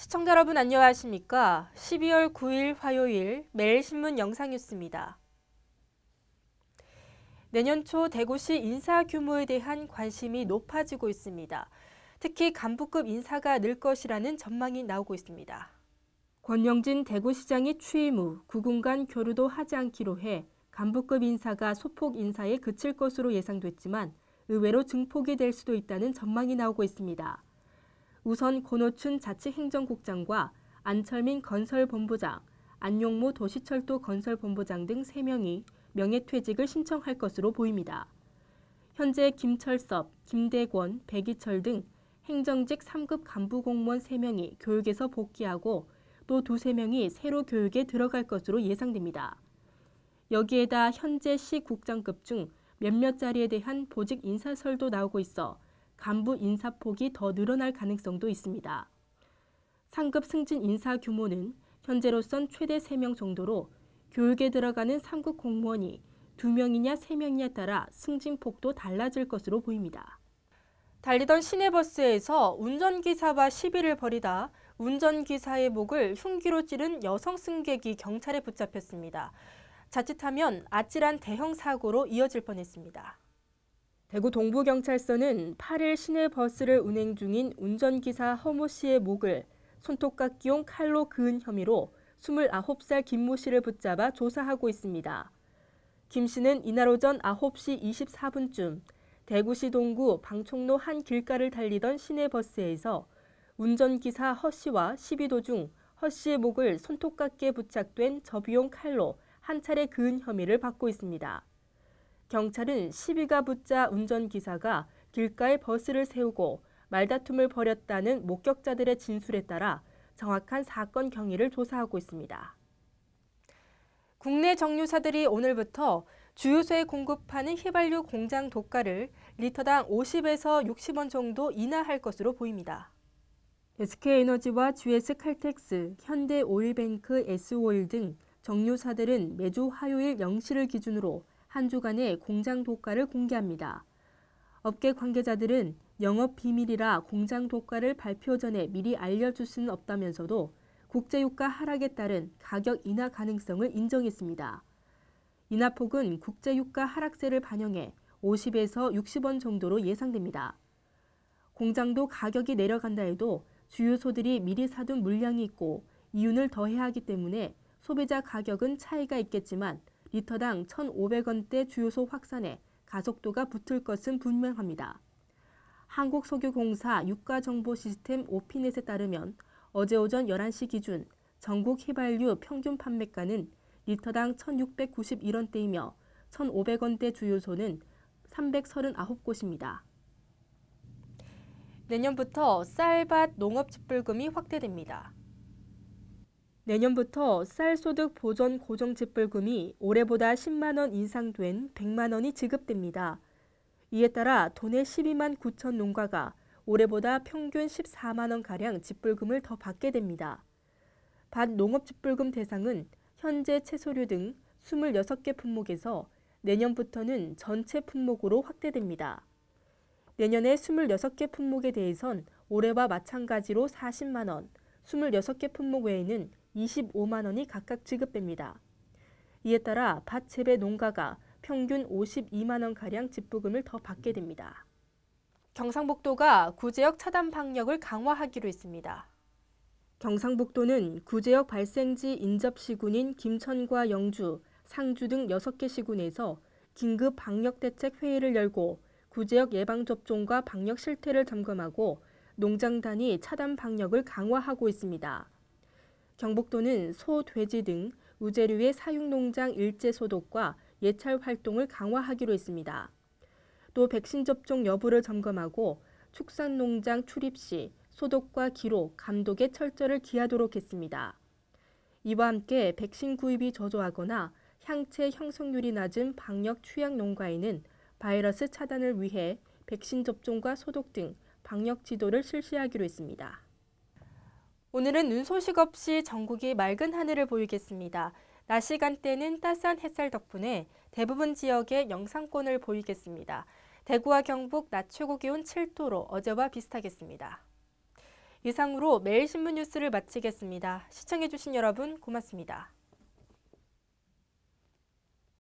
시청자 여러분 안녕하십니까? 12월 9일 화요일 매일신문 영상뉴스입니다. 내년 초 대구시 인사 규모에 대한 관심이 높아지고 있습니다. 특히 간부급 인사가 늘 것이라는 전망이 나오고 있습니다. 권영진 대구시장이 취임 후 구군 교류도 하지 않기로 해 간부급 인사가 소폭 인사에 그칠 것으로 예상됐지만 의외로 증폭이 될 수도 있다는 전망이 나오고 있습니다. 우선 권오춘 자치행정국장과 안철민 건설본부장, 안용무 도시철도 건설본부장 등 3명이 명예퇴직을 신청할 것으로 보입니다. 현재 김철섭, 김대권, 백이철 등 행정직 3급 간부 공무원 3명이 교육에서 복귀하고 또 2~3명이 새로 교육에 들어갈 것으로 예상됩니다. 여기에다 현재 시 국장급 중 몇몇 자리에 대한 보직 인사설도 나오고 있어 간부 인사폭이 더 늘어날 가능성도 있습니다. 상급 승진 인사 규모는 현재로선 최대 3명 정도로 교육에 들어가는 3급 공무원이 2명이냐 3명이냐에 따라 승진폭도 달라질 것으로 보입니다. 달리던 시내버스에서 운전기사와 시비를 벌이다 운전기사의 목을 흉기로 찌른 여성 승객이 경찰에 붙잡혔습니다. 자칫하면 아찔한 대형 사고로 이어질 뻔했습니다. 대구 동부경찰서는 8일 시내버스를 운행 중인 운전기사 허모 씨의 목을 손톱깎이용 칼로 그은 혐의로 29살 김모 씨를 붙잡아 조사하고 있습니다. 김 씨는 이날 오전 9시 24분쯤 대구시 동구 방총로 한 길가를 달리던 시내버스에서 운전기사 허 씨와 시비 도중 허 씨의 목을 손톱깎이에 부착된 접이용 칼로 한 차례 그은 혐의를 받고 있습니다. 경찰은 시비가 붙자 운전기사가 길가에 버스를 세우고 말다툼을 벌였다는 목격자들의 진술에 따라 정확한 사건 경위를 조사하고 있습니다. 국내 정유사들이 오늘부터 주유소에 공급하는 휘발유 공장 도가를 리터당 50에서 60원 정도 인하할 것으로 보입니다. SK에너지와 GS칼텍스, 현대오일뱅크, S오일 등 정유사들은 매주 화요일 0시를 기준으로 한 주간의 공장 도가를 공개합니다. 업계 관계자들은 영업 비밀이라 공장 도가를 발표 전에 미리 알려줄 수는 없다면서도 국제유가 하락에 따른 가격 인하 가능성을 인정했습니다. 인하폭은 국제유가 하락세를 반영해 50에서 60원 정도로 예상됩니다. 공장도 가격이 내려간다 해도 주유소들이 미리 사둔 물량이 있고 이윤을 더해야 하기 때문에 소비자 가격은 차이가 있겠지만 리터당 1,500원대 주유소 확산에 가속도가 붙을 것은 분명합니다. 한국석유공사 유가정보시스템 오피넷에 따르면 어제 오전 11시 기준 전국 휘발유 평균 판매가는 리터당 1,691원대이며 1,500원대 주유소는 339곳입니다. 내년부터 쌀밭 농업집불금이 확대됩니다. 내년부터 쌀소득 보전 고정집불금이 올해보다 10만 원 인상된 100만 원이 지급됩니다. 이에 따라 도내 12만 9천 농가가 올해보다 평균 14만 원가량 집불금을 더 받게 됩니다. 밭 농업집불금 대상은 현재 채소류 등 26개 품목에서 내년부터는 전체 품목으로 확대됩니다. 내년에 26개 품목에 대해선 올해와 마찬가지로 40만 원, 26개 품목 외에는 25만 원이 각각 지급됩니다. 이에 따라 밭 재배 농가가 평균 52만 원가량 집부금을 더 받게 됩니다. 경상북도가 구제역 차단 방역을 강화하기로 했습니다. 경상북도는 구제역 발생지 인접 시군인 김천과 영주, 상주 등 6개 시군에서 긴급 방역대책 회의를 열고 구제역 예방접종과 방역 실태를 점검하고 농장 단위 차단 방역을 강화하고 있습니다. 경북도는 소, 돼지 등 우제류의 사육농장 일제 소독과 예찰 활동을 강화하기로 했습니다. 또 백신 접종 여부를 점검하고 축산농장 출입 시 소독과 기록, 감독에 철저를 기하도록 했습니다. 이와 함께 백신 구입이 저조하거나 향체 형성률이 낮은 방역 취약 농가에는 바이러스 차단을 위해 백신 접종과 소독 등 방역 지도를 실시하기로 했습니다. 오늘은 눈 소식 없이 전국이 맑은 하늘을 보이겠습니다. 낮 시간대는 따스한 햇살 덕분에 대부분 지역에 영상권을 보이겠습니다. 대구와 경북 낮 최고 기온 7도로 어제와 비슷하겠습니다. 이상으로 매일신문 뉴스를 마치겠습니다. 시청해주신 여러분 고맙습니다.